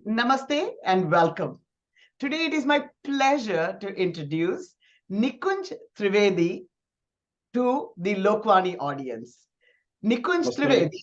Namaste and welcome. Today it is my pleasure to introduce Nikunj Trivedi to the Lokwani audience. Nikunj Namaste. Trivedi,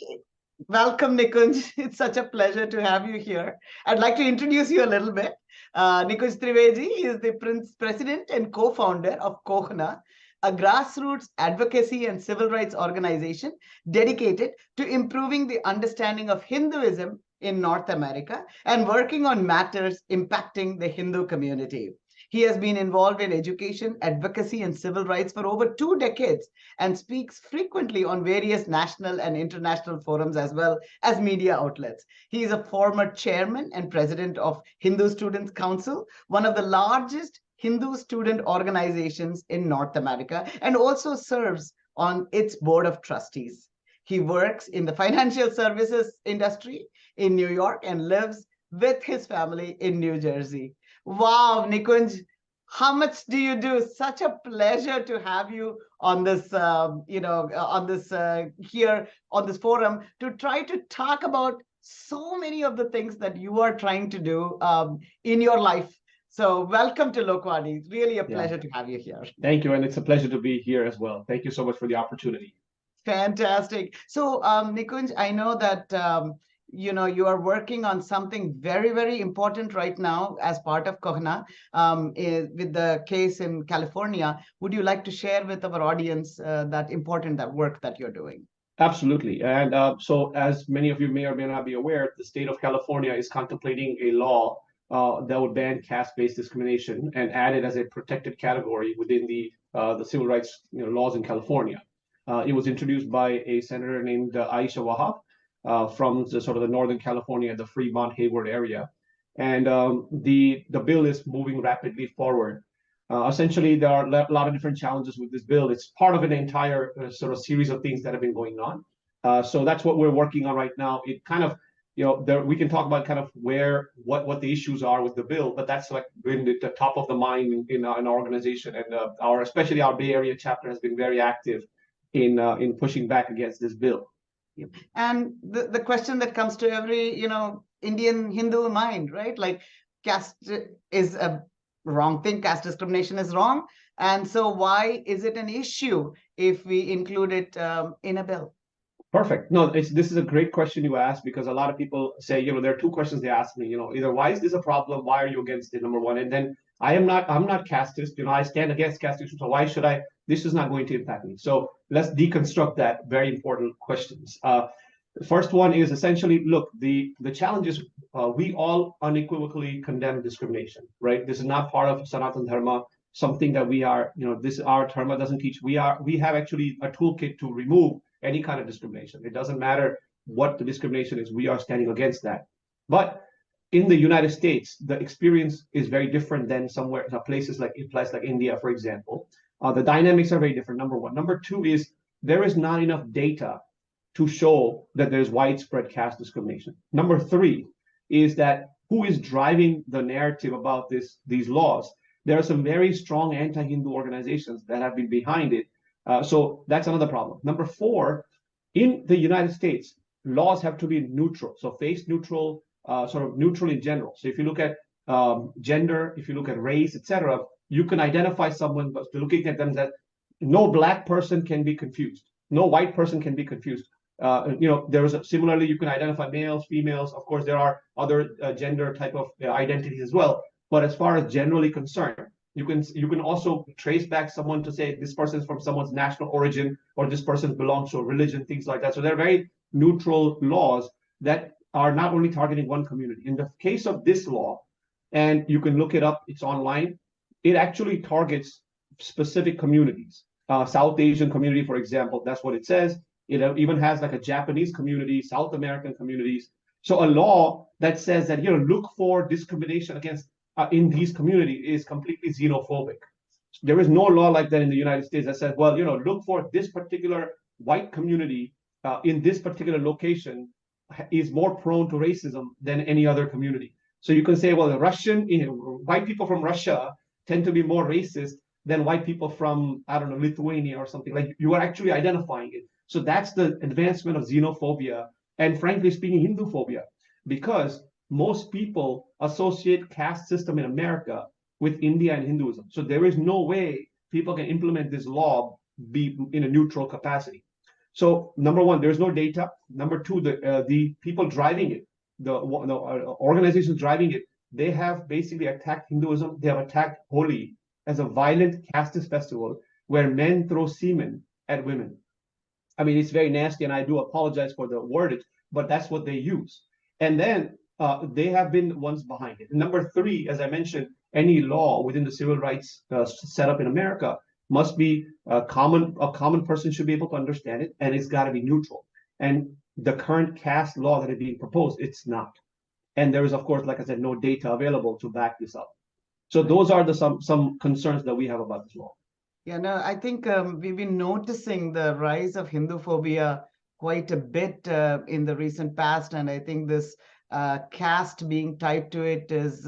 welcome Nikunj. It's such a pleasure to have you here. I'd like to introduce you a little bit. Nikunj Trivedi is the president and co-founder of Kohna, a grassroots advocacy and civil rights organization dedicated to improving the understanding of Hinduism in North America and working on matters impacting the Hindu community. He has been involved in education, advocacy, and civil rights for over 2 decades and speaks frequently on various national and international forums as well as media outlets. He is a former chairman and president of Hindu Students Council, one of the largest Hindu student organizations in North America, and also serves on its board of trustees. He works in the financial services industry in New York and lives with his family in New Jersey. Wow, Nikunj, how much do you do? Such a pleasure to have you on this, here on this forum to try to talk about so many of the things that you are trying to do in your life. So welcome to Lokwani. It's really a pleasure to have you here. Thank you. And it's a pleasure to be here as well. Thank you so much for the opportunity. Fantastic. So, Nikunj, I know that you are working on something very, very important right now as part of Kohna with the case in California. Would you like to share with our audience that work that you're doing? Absolutely. And so as many of you may or may not be aware, the state of California is contemplating a law that would ban caste-based discrimination and add it as a protected category within the civil rights laws in California. It was introduced by a senator named Aisha Wahab from the Northern California, the Fremont Hayward area. And the bill is moving rapidly forward. Essentially, there are a lot of different challenges with this bill. It's part of an entire series of things that have been going on. So that's what we're working on right now. It kind of, we can talk about kind of what the issues are with the bill, but that's like been the top of the mind in our organization. And especially our Bay Area chapter has been very active in pushing back against this bill. And the question that comes to every Indian Hindu mind, right? Like, caste is a wrong thing. Caste discrimination is wrong. And so why is it an issue if we include it in a bill? Perfect. No, this is a great question you asked, because a lot of people say, there are two questions they ask me, either why is this a problem? Why are you against it? Number one. And then I'm not casteist, I stand against casteism. So why should I? This is not going to impact me. So let's deconstruct that very important questions. The first one is essentially, look, the challenge is we all unequivocally condemn discrimination, right? This is not part of Sanatana Dharma, something that we are, our Dharma doesn't teach. We have actually a toolkit to remove any kind of discrimination. It doesn't matter what the discrimination is, we are standing against that. But in the United States, the experience is very different than places like India, for example. The dynamics are very different, number one. Number two is there is not enough data to show that there's widespread caste discrimination. Number three is that who is driving the narrative about these laws? There are some very strong anti-Hindu organizations that have been behind it. So that's another problem. Number four, in the United States, laws have to be neutral. So face neutral, neutral in general. So if you look at gender, if you look at race, etc., you can identify someone by looking at them that no black person can be confused. No white person can be confused. Similarly, you can identify males, females. Of course, there are other gender type of identities as well. But as far as generally concerned, you can also trace back someone to say this person is from someone's national origin, or this person belongs to a religion, things like that. So they're very neutral laws that are not only targeting one community. In the case of this law, and you can look it up, it's online, it actually targets specific communities. South Asian community, for example, that's what it says. It even has like a Japanese community, South American communities. So a law that says that, look for discrimination against in these communities is completely xenophobic. There is no law like that in the United States that says, well, look for this particular white community in this particular location is more prone to racism than any other community. So you can say, well, white people from Russia tend to be more racist than white people from, I don't know, Lithuania or something. Like, you are actually identifying it. So that's the advancement of xenophobia and, frankly speaking, Hinduphobia, because most people associate caste system in America with India and Hinduism. So there is no way people can implement this law be in a neutral capacity. So number one, there's no data. Number two, the people driving it, the organizations driving it, they have basically attacked Hinduism. They have attacked Holi as a violent casteist festival where men throw semen at women. I mean, it's very nasty, and I do apologize for the wordage, but that's what they use. And then they have been ones behind it. And number three, as I mentioned, any law within the civil rights setup in America must be common. A common person should be able to understand it, and it's got to be neutral. And the current caste law that is being proposed, it's not. And there is, of course, like I said, no data available to back this up. So those are the some concerns that we have about this law. Yeah, no, I think we've been noticing the rise of Hinduphobia quite a bit in the recent past, and I think this caste being tied to it is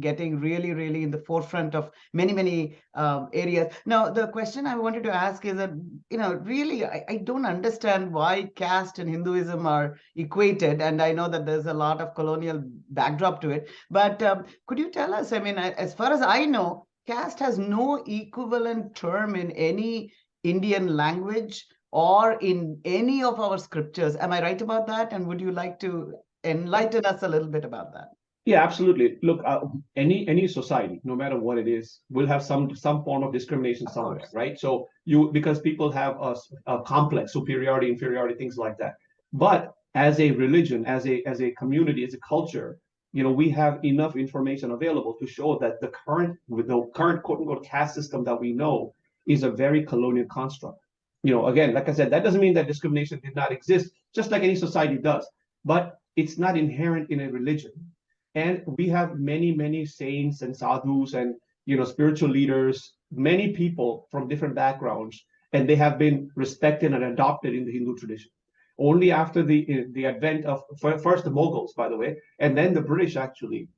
getting really, really in the forefront of many areas. Now, the question I wanted to ask is that, really, I don't understand why caste and Hinduism are equated, and I know that there's a lot of colonial backdrop to it, but could you tell us, I mean, as far as I know, caste has no equivalent term in any Indian language or in any of our scriptures. Am I right about that? And would you like to enlighten us a little bit about that? Yeah, absolutely. Look, any society, no matter what it is, will have some form of discrimination somewhere, right? So because people have a complex superiority, inferiority, things like that. But as a religion, as a community, as a culture, we have enough information available to show that the current quote unquote caste system that we know is a very colonial construct. Again, like I said, that doesn't mean that discrimination did not exist, just like any society does. But it's not inherent in a religion. And we have many saints and sadhus and spiritual leaders, many people from different backgrounds, and they have been respected and adopted in the Hindu tradition. Only after the advent of first the Mughals, by the way, and then the British, actually,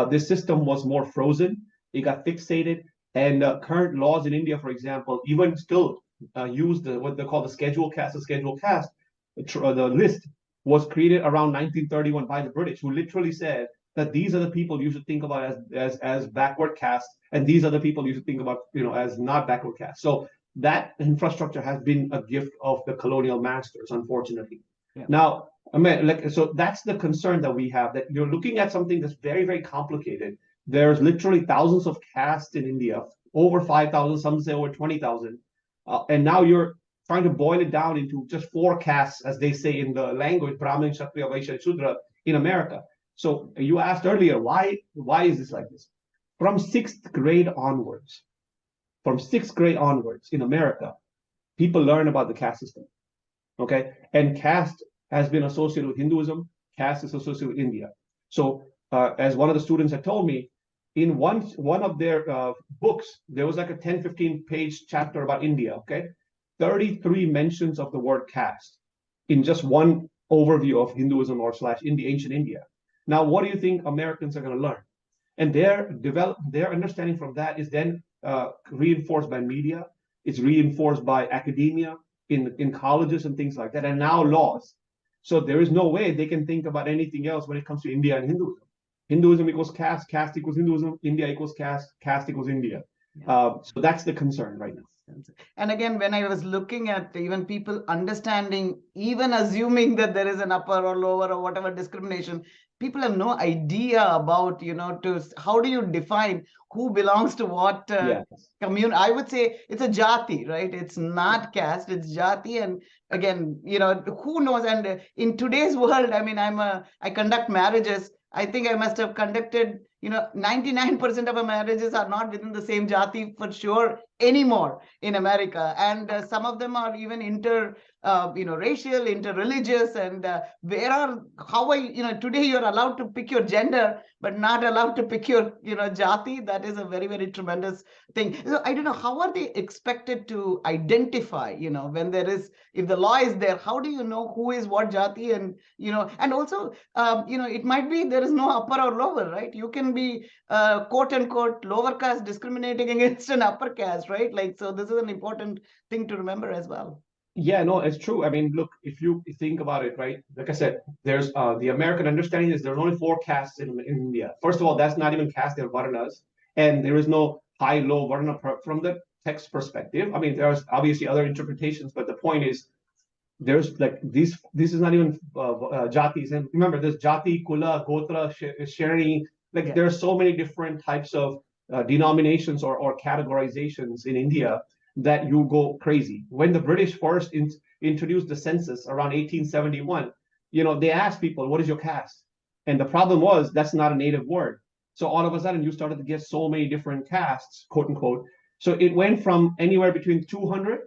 this system was more frozen. It got fixated, and current laws in India, for example, even still use what they call the schedule caste. The schedule caste, the list was created around 1931 by the British, who literally said that these are the people you should think about as backward caste, and these are the people you should think about as not backward caste. So that infrastructure has been a gift of the colonial masters, unfortunately. Yeah. Now, I mean, so that's the concern that we have, that you're looking at something that's very complicated. There's literally thousands of castes in India, over 5,000, some say over 20,000, and now you're trying to boil it down into just 4 castes, as they say in the language, Brahmin, Kshatriya, Vaishya, Shudra in America. So you asked earlier, why is this like this? From 6th grade onwards in America, people learn about the caste system, okay? And caste has been associated with Hinduism. Caste is associated with India. So as one of the students had told me, in one of their books, there was like a 10-15 page chapter about India, okay? 33 mentions of the word caste in just one overview of Hinduism or / ancient India. Now, what do you think Americans are going to learn? And their understanding from that is then reinforced by media. It's reinforced by academia in colleges and things like that, and now laws. So there is no way they can think about anything else when it comes to India and Hinduism. Hinduism equals caste, caste equals Hinduism, India equals caste, caste equals India. So that's the concern right now. And again, when I was looking at even people understanding, even assuming that there is an upper or lower or whatever discrimination, people have no idea about, how do you define who belongs to what community? I would say it's a jati, right? It's not caste, it's jati. And again, who knows? And in today's world, I mean, I conduct marriages. I think I must have conducted, 99% of our marriages are not within the same jati for sure anymore in America. And some of them are even racial, interreligious. And today you're allowed to pick your gender, but not allowed to pick your, jati. That is a very tremendous thing. So I don't know, how are they expected to identify, when if the law is there, how do you know who is what jati? And, and also, it might be there is no upper or lower, right? You can be quote unquote lower caste discriminating against an upper caste, right? So this is an important thing to remember as well. Yeah, no, it's true. I mean, look, if you think about it, right? Like I said, there's the American understanding is there's only four castes in India. First of all, that's not even caste, they're varnas. And there is no high, low varna from the text perspective. I mean, there's obviously other interpretations, but the point is there's like these, this is not even jatis. And remember, there's jati, kula, gotra, sherni. Like Yeah. there are so many different types of denominations or categorizations in India that you go crazy. When the British first introduced the census around 1871, you know, they asked people, what is your caste? And the problem was that's not a native word. So all of a sudden you started to get so many different castes, quote unquote. So it went from anywhere between 200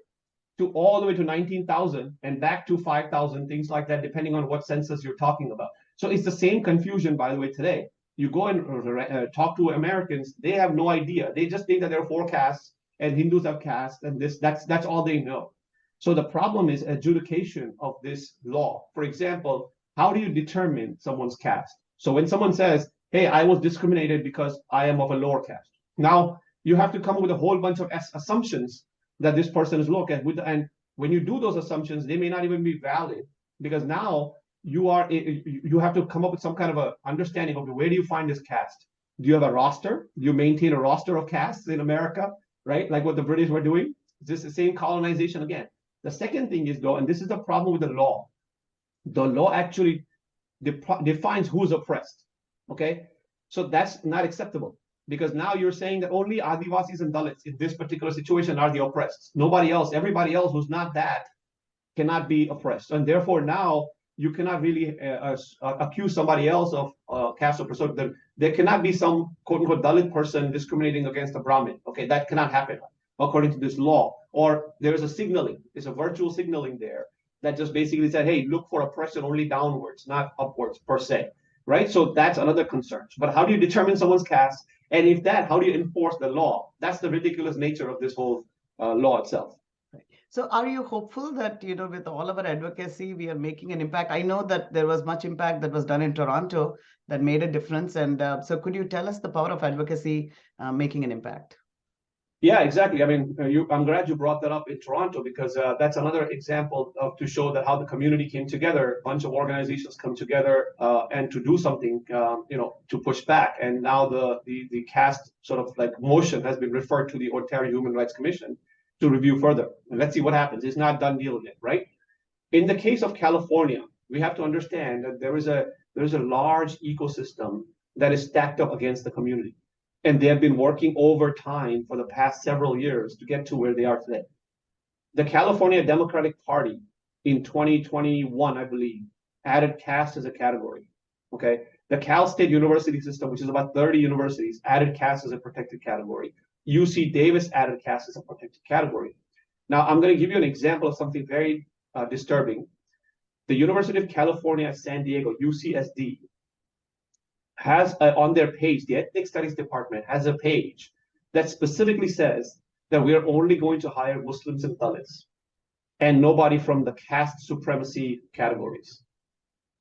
to all the way to 19,000 and back to 5,000, things like that, depending on what census you're talking about. So it's the same confusion, by the way, today. You go and talk to Americans, they have no idea. They just think that there are four castes and Hindus have castes, and that's all they know. So the problem is adjudication of this law. For example, how do you determine someone's caste? So when someone says, hey, I was discriminated because I am of a lower caste, now you have to come up with a whole bunch of assumptions that this person is low caste. And when you do those assumptions, they may not even be valid, because now you have to come up with some kind of a understanding of where do you find this caste? Do you have a roster? Do you maintain a roster of castes in America, right? Like what the British were doing. Is this the same colonization again? The second thing is though, and this is the problem with the law. The law actually defines who's oppressed. Okay, so that's not acceptable, because now you're saying that only Adivasis and Dalits in this particular situation are the oppressed. Nobody else, everybody else who's not that cannot be oppressed. And therefore now you cannot really accuse somebody else of caste oppression. So there cannot be some quote unquote Dalit person discriminating against a Brahmin. Okay, that cannot happen according to this law. Or there is a signaling, it's a virtual signaling there that just basically said, hey, look for oppression only downwards, not upwards per se. Right? So that's another concern. But how do you determine someone's caste? And if that, how do you enforce the law? That's the ridiculous nature of this whole law itself. So are you hopeful that, you know, with all of our advocacy, we are making an impact? I know that there was much impact that was done in Toronto that made a difference. And so could you tell us the power of advocacy making an impact? Yeah, exactly. I mean, I'm glad you brought that up in Toronto, because that's another example of to show that how the community came together. A bunch of organizations come together and to do something, you know, to push back. And now the caste sort of like motion has been referred to the Ontario Human Rights Commission to review further. And let's see what happens. It's not done deal yet, right? In the case of California, we have to understand that there is a large ecosystem that is stacked up against the community. And they have been working overtime for the past several years to get to where they are today. The California Democratic Party in 2021, I believe, added caste as a category. Okay. The Cal State University system, which is about 30 universities, added caste as a protected category. UC Davis added caste as a protected category. Now, I'm going to give you an example of something very disturbing. The University of California, San Diego, UCSD, has on their page, the Ethnic Studies Department has a page that specifically says that we are only going to hire Muslims and Dalits and nobody from the caste supremacy categories.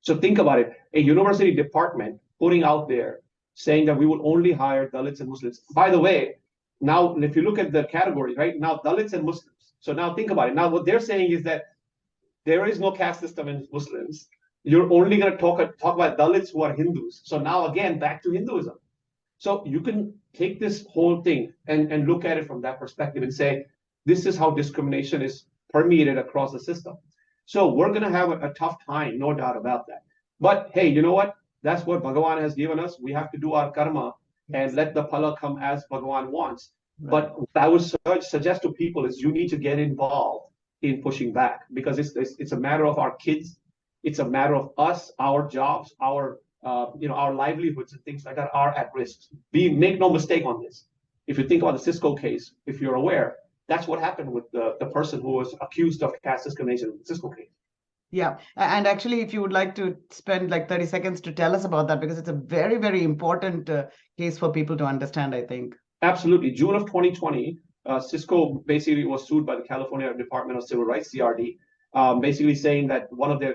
So think about it, a university department putting out there saying that we will only hire Dalits and Muslims. By the way, now if you look at the categories, right now, Dalits and Muslims. So now think about it. Now what they're saying is that there is no caste system in Muslims. You're only going to talk about Dalits who are Hindus. So now again, back to Hinduism. So you can take this whole thing and look at it from that perspective and say, this is how discrimination is permeated across the system. So we're going to have a tough time, no doubt about that. But hey, you know what? That's what Bhagavan has given us. We have to do our karma and let the phala come as Bhagavan wants. Right. But what I would suggest to people is you need to get involved in pushing back, because it's a matter of our kids. It's a matter of us, our jobs, our our livelihoods and things like that are at risk. Make no mistake on this. If you think about the Cisco case, if you're aware, that's what happened with the person who was accused of caste discrimination in the Cisco case. Yeah. And actually, if you would like to spend like 30 seconds to tell us about that, because it's a very, very important case for people to understand, I think. Absolutely. June of 2020, Cisco basically was sued by the California Department of Civil Rights, CRD, basically saying that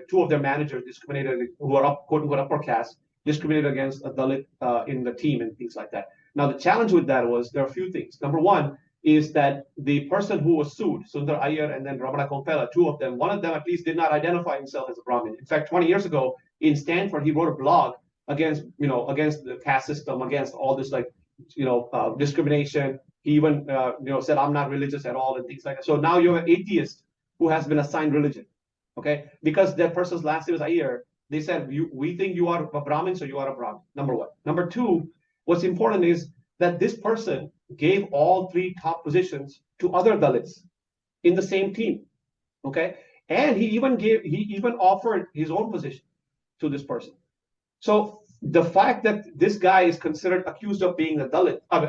two of their managers discriminated, who are quote unquote upper caste, discriminated against a Dalit in the team and things like that. Now, the challenge with that was there are a few things. Number one, is that the person who was sued, Sundar Iyer and then Ramana Kompella, two of them, one of them at least did not identify himself as a Brahmin. In fact, 20 years ago in Stanford, he wrote a blog against, against the caste system, against all this discrimination. He even, said, I'm not religious at all and things like that. So now you have an atheist who has been assigned religion, okay? Because that person's last name is Iyer, they said, we think you are a Brahmin, so you are a Brahmin, number one. Number two, what's important is that this person gave all three top positions to other Dalits in the same team, okay? And he even offered his own position to this person. So the fact that this guy is considered accused of being a Dalit, a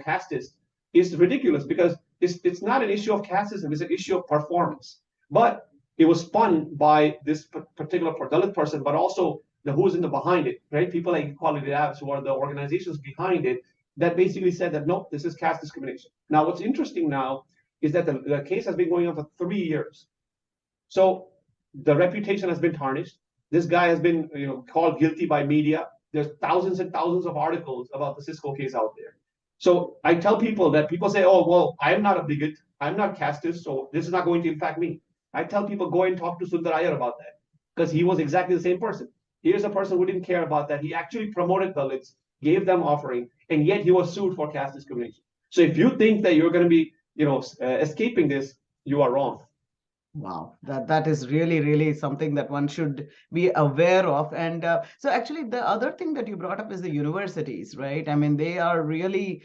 casteist, is ridiculous because it's not an issue of casteism, it's an issue of performance. But it was spun by this particular Dalit person, but also who's in the behind it, right? People like Equality Labs, who are the organizations behind it, that basically said that, no, this is caste discrimination. Now, what's interesting now is that the case has been going on for 3 years. So the reputation has been tarnished. This guy has been called guilty by media. There's thousands and thousands of articles about the Cisco case out there. So I tell people that people say, oh, well, I'm not a bigot. I'm not casteist, so this is not going to impact me. I tell people, go and talk to Sundar Iyer about that because he was exactly the same person. Here's a person who didn't care about that. He actually promoted Dalits, gave them offering, and yet he was sued for caste discrimination. So if you think that you're going to be, escaping this, you are wrong. Wow, that is really, really something that one should be aware of. And so actually the other thing that you brought up is the universities, right? I mean, they are really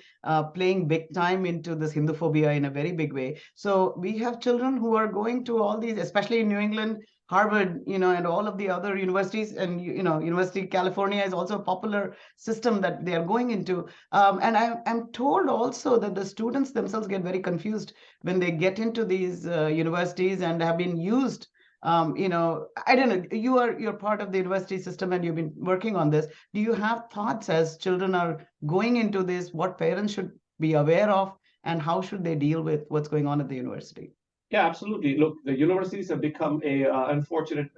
playing big time into this Hinduphobia in a very big way. So we have children who are going to all these, especially in New England, Harvard, and all of the other universities, and University of California is also a popular system that they are going into. And I'm told also that the students themselves get very confused when they get into these universities and have been used. I don't know, you're part of the university system and you've been working on this. Do you have thoughts as children are going into this, what parents should be aware of and how should they deal with what's going on at the university? Yeah, absolutely. Look, the universities have become a unfortunate,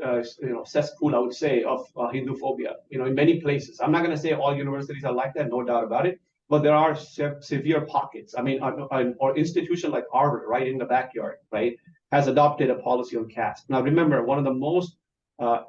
cesspool, I would say, of Hinduphobia. In many places. I'm not going to say all universities are like that, no doubt about it. But there are severe pockets. I mean, or institution like Harvard, right in the backyard, right, has adopted a policy on caste. Now, remember, one of the most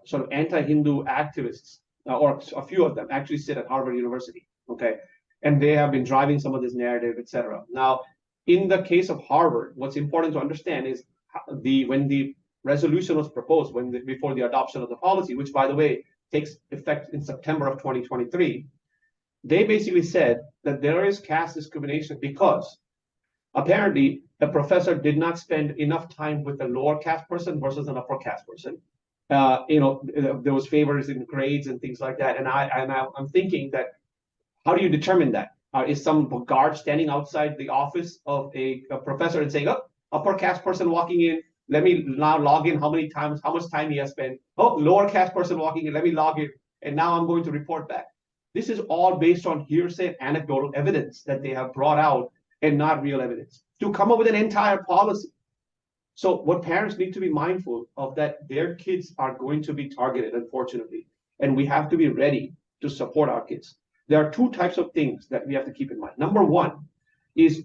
sort of anti-Hindu activists, or a few of them, actually sit at Harvard University. Okay, and they have been driving some of this narrative, etc. Now, in the case of Harvard, what's important to understand is when the resolution was proposed, before the adoption of the policy, which, by the way, takes effect in September of 2023, they basically said that there is caste discrimination because apparently the professor did not spend enough time with a lower caste person versus an upper caste person. There was favors in grades and things like that. And I'm thinking that, how do you determine that? Is some guard standing outside the office of a professor and saying, oh, upper caste person walking in, let me now log in how much time he has spent. Oh, lower caste person walking in, let me log in. And now I'm going to report back. This is all based on hearsay and anecdotal evidence that they have brought out and not real evidence to come up with an entire policy. So what parents need to be mindful of, that their kids are going to be targeted, unfortunately, and we have to be ready to support our kids. There are two types of things that we have to keep in mind. Number one is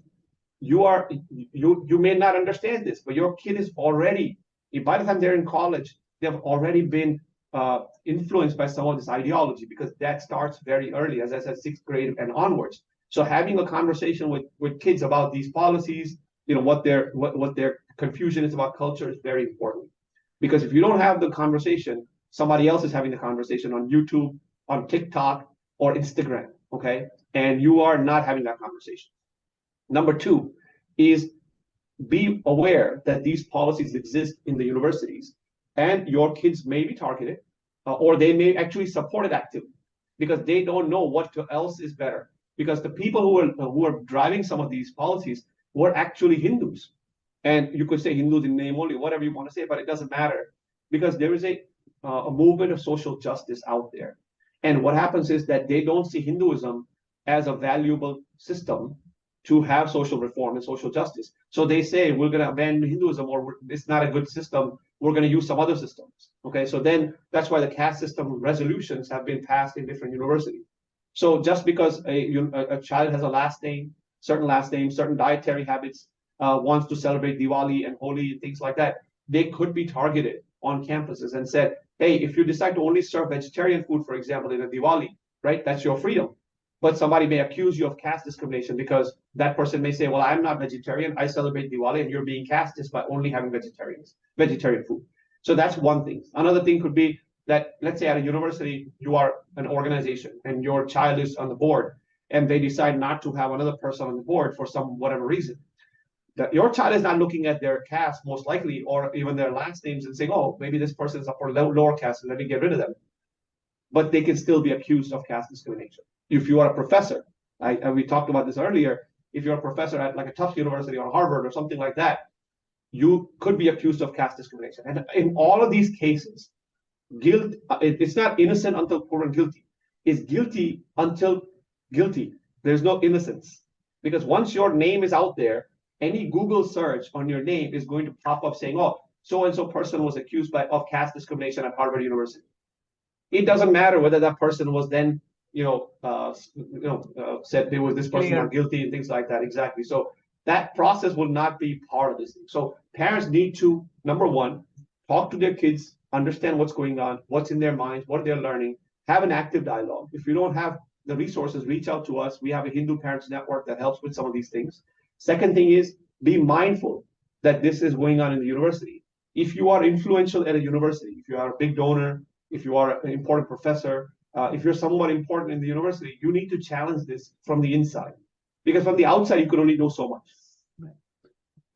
you may not understand this, but your kid is already, by the time they're in college, they have already been influenced by some of this ideology, because that starts very early, as I said, 6th grade and onwards. So having a conversation with kids about these policies, what their confusion is about culture, is very important. Because if you don't have the conversation, somebody else is having the conversation on YouTube, on TikTok, or Instagram, okay? And you are not having that conversation. Number two is be aware that these policies exist in the universities, and your kids may be targeted, or they may actually support it actively because they don't know what else is better. Because the people who are driving some of these policies were actually Hindus. And you could say Hindus in name only, whatever you want to say, but it doesn't matter, because there is a movement of social justice out there. And what happens is that they don't see Hinduism as a valuable system to have social reform and social justice. So they say, we're going to abandon Hinduism, or it's not a good system, we're going to use some other systems. Okay, so then that's why the caste system resolutions have been passed in different universities. So just because a child has a last name, certain last names, certain dietary habits, wants to celebrate Diwali and Holi and things like that, they could be targeted on campuses and said, hey, if you decide to only serve vegetarian food, for example, in a Diwali, right, that's your freedom. But somebody may accuse you of caste discrimination because that person may say, well, I'm not vegetarian, I celebrate Diwali, and you're being casteist by only having vegetarian food. So that's one thing. Another thing could be that, let's say at a university, you are an organization and your child is on the board, and they decide not to have another person on the board for some whatever reason. That your child is not looking at their caste, most likely, or even their last names and saying, oh, maybe this person is up for lower caste, let me get rid of them. But they can still be accused of caste discrimination. If you are a professor, we talked about this earlier, if you're a professor at like a Tufts University or Harvard or something like that, you could be accused of caste discrimination. And in all of these cases, guilt, it's not innocent until proven guilty. It's guilty until guilty. There's no innocence. Because once your name is out there, any Google search on your name is going to pop up saying, oh, so-and-so person was accused of caste discrimination at Harvard University. It doesn't matter whether that person was then, said there was this person not guilty and things like that. Exactly. So that process will not be part of this thing. So parents need to, number one, talk to their kids, understand what's going on, what's in their minds, what they're learning, have an active dialogue. If you don't have the resources, reach out to us. We have a Hindu Parents Network that helps with some of these things. Second thing is be mindful that this is going on in the university. If you are influential at a university, if you are a big donor, if you are an important professor, if you're somewhat important in the university, you need to challenge this from the inside. Because from the outside, you could only know so much.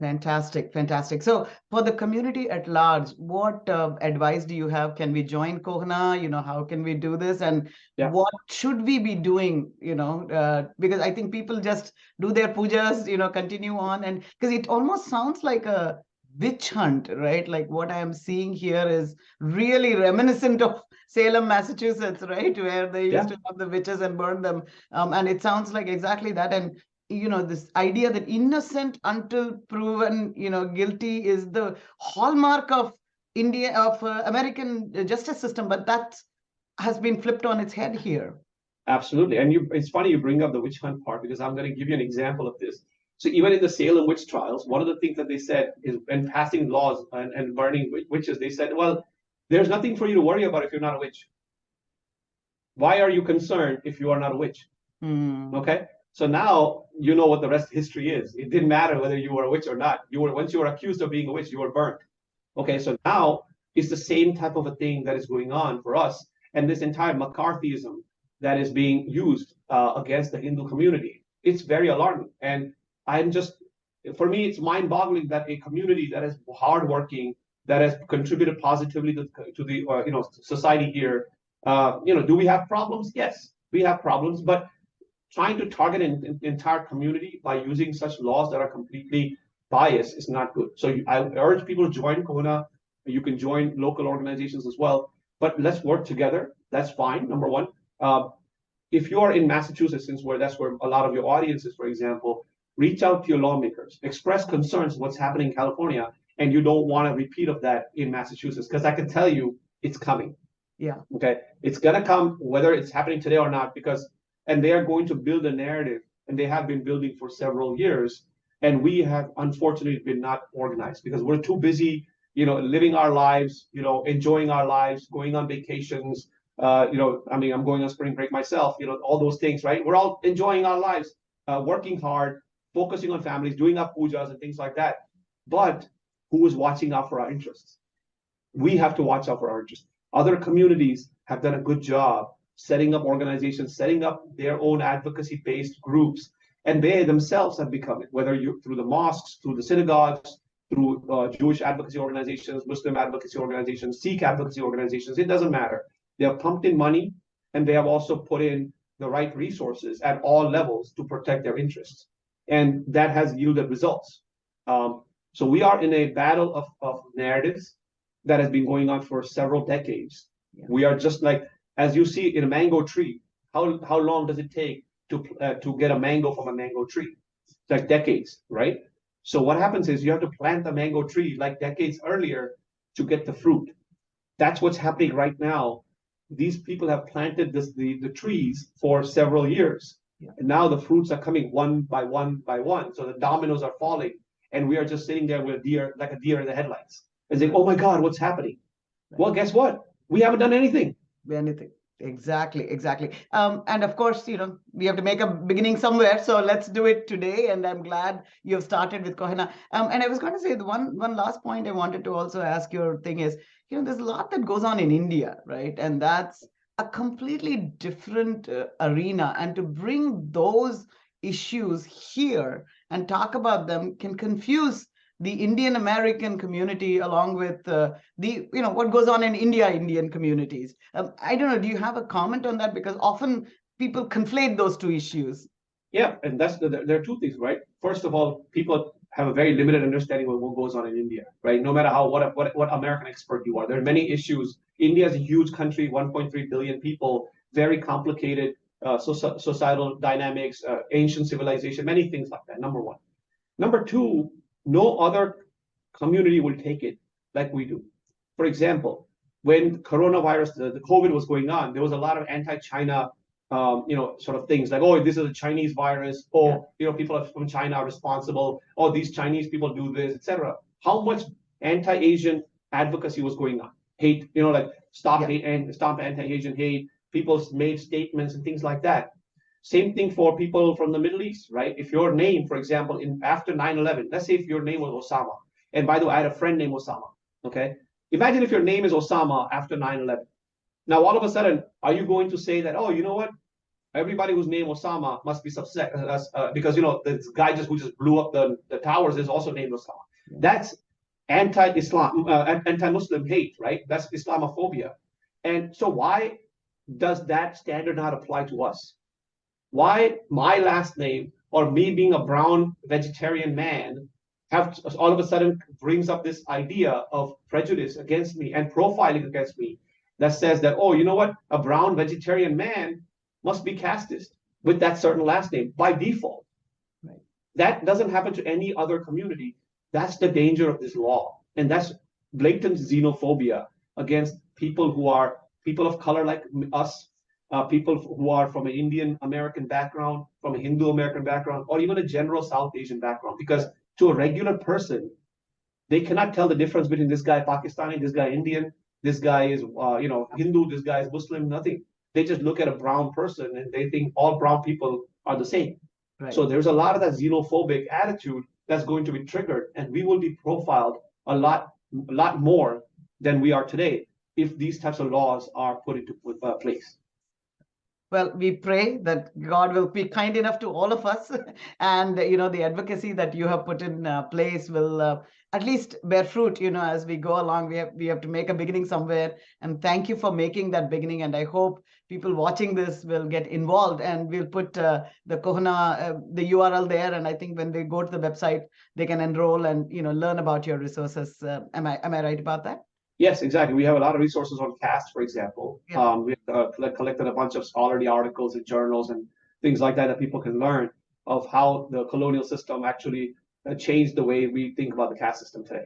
Fantastic, fantastic. So for the community at large, what advice do you have? Can we join Kohana? How can we do this? And what should we be doing, because I think people just do their pujas, continue on. And because it almost sounds like a witch hunt, right? Like what I am seeing here is really reminiscent of Salem, Massachusetts, right? Where they used to have the witches and burn them. And it sounds like exactly that. And this idea that innocent until proven, guilty is the hallmark of American justice system, but that has been flipped on its head here. Absolutely. And it's funny you bring up the witch hunt part, because I'm going to give you an example of this. So even in the Salem witch trials, one of the things that they said is, when passing laws and burning witches, they said, well, there's nothing for you to worry about if you're not a witch. Why are you concerned if you are not a witch? Okay. So now you know what the rest of history is. It didn't matter whether you were a witch or not. Once you were accused of being a witch, you were burnt. Okay, so now it's the same type of a thing that is going on for us. And this entire McCarthyism that is being used against the Hindu community, it's very alarming. And for me, it's mind-boggling that a community that is hardworking, that has contributed positively to the society here, do we have problems? Yes, we have problems, but trying to target an entire community by using such laws that are completely biased is not good. So I urge people to join Kohana. You can join local organizations as well, but let's work together. That's fine, number one. If you are in Massachusetts, that's where a lot of your audience is, for example, reach out to your lawmakers, express concerns what's happening in California, and you don't want a repeat of that in Massachusetts, because I can tell you it's coming. Yeah. Okay. It's going to come, whether it's happening today or not, and they are going to build a narrative, and they have been building for several years. And we have unfortunately been not organized because we're too busy, living our lives, enjoying our lives, going on vacations. I'm going on spring break myself, all those things, right? We're all enjoying our lives, working hard, focusing on families, doing our pujas and things like that. But who is watching out for our interests? We have to watch out for our interests. Other communities have done a good job setting up organizations, setting up their own advocacy-based groups, and they themselves have become it, whether you through the mosques, through the synagogues, through Jewish advocacy organizations, Muslim advocacy organizations, Sikh advocacy organizations, it doesn't matter. They have pumped in money, and they have also put in the right resources at all levels to protect their interests. And that has yielded results. So we are in a battle of narratives that has been going on for several decades. Yeah. We are just like, as you see in a mango tree, how long does it take to get a mango from a mango tree? It's like decades, right? So what happens is you have to plant the mango tree like decades earlier to get the fruit. That's what's happening right now. These people have planted the trees for several years, Yeah. And now the fruits are coming one by one by one. So the dominoes are falling, and we are just sitting there with a deer, like a deer in the headlights, and saying, "Oh my God, what's happening?" Right. Well, guess what? We haven't done anything. Anything. Exactly, exactly. And of course, we have to make a beginning somewhere. So let's do it today. And I'm glad you've started with Kohana. And I was going to say the one last point I wanted to also ask your thing is, there's a lot that goes on in India, right? And that's a completely different arena. And to bring those issues here and talk about them can confuse the Indian American community along with what goes on in Indian communities. I don't know, do you have a comment on that? Because often people conflate those two issues. Yeah, and there are two things, right? First of all, people have a very limited understanding of what goes on in India, right? No matter what American expert you are, there are many issues. India is a huge country, 1.3 billion people, very complicated societal dynamics, ancient civilization, many things like that. Number one. Number two, no other community will take it like we do. For example, when coronavirus, the COVID was going on, there was a lot of anti-China, sort of things like, oh, this is a Chinese virus, or people from China are responsible, or these Chinese people do this, etc. How much anti-Asian advocacy was going on? Hate, like stop hate and stop anti-Asian hate. People made statements and things like that. Same thing for people from the Middle East, right? If your name, for example, after 9/11, let's say if your name was Osama, and by the way, I had a friend named Osama, okay? Imagine if your name is Osama after 9/11. Now, all of a sudden, are you going to say that, oh, you know what? Everybody whose name Osama must be upset because, this guy who just blew up the towers is also named Osama. Yeah. That's anti-Islam, anti-Muslim hate, right? That's Islamophobia. And so why does that standard not apply to us? Why my last name or me being a brown vegetarian man have all of a sudden brings up this idea of prejudice against me and profiling against me that says that, oh, you know what? A brown vegetarian man must be casteist with that certain last name by default. Right. That doesn't happen to any other community. That's the danger of this law. And that's blatant xenophobia against people who are people of color like us, people who are from an Indian American background, from a Hindu American background, or even a general South Asian background. Because to a regular person, they cannot tell the difference between this guy Pakistani, this guy Indian, this guy is Hindu, this guy is Muslim, nothing. They just look at a brown person and they think all brown people are the same. Right. So there's a lot of that xenophobic attitude that's going to be triggered, and we will be profiled a lot more than we are today if these types of laws are put into place. Well, we pray that God will be kind enough to all of us, and the advocacy that you have put in place will at least bear fruit. As we go along, we have to make a beginning somewhere. And thank you for making that beginning. And I hope people watching this will get involved. And we'll put the Kohana the URL there. And I think when they go to the website, they can enroll and learn about your resources. Am I right about that? Yes, exactly. We have a lot of resources on caste, for example. Yeah. We collected a bunch of scholarly articles and journals and things like that people can learn of how the colonial system actually changed the way we think about the caste system today.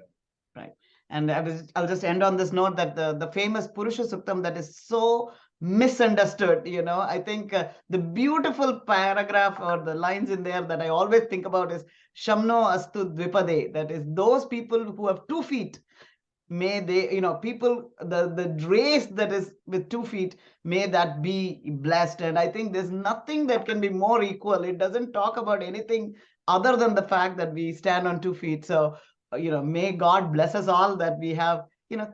Right. And I'll just end on this note that the famous Purusha Suktam that is so misunderstood, I think the beautiful paragraph or the lines in there that I always think about is Shamno Astu Dvipade, that is those people who have 2 feet. May they, people, the race that is with 2 feet, may that be blessed. And I think there's nothing that can be more equal. It doesn't talk about anything other than the fact that we stand on 2 feet. So, may God bless us all that we have,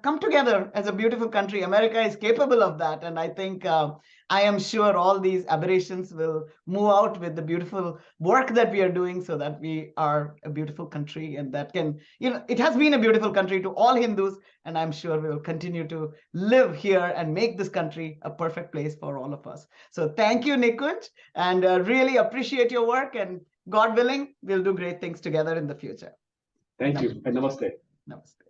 come together as a beautiful country. America is capable of that. And I think I am sure all these aberrations will move out with the beautiful work that we are doing so that we are a beautiful country, and that can, it has been a beautiful country to all Hindus, and I'm sure we will continue to live here and make this country a perfect place for all of us. So thank you, Nikunj, and really appreciate your work, and God willing, we'll do great things together in the future. Thank you, and namaste. Namaste.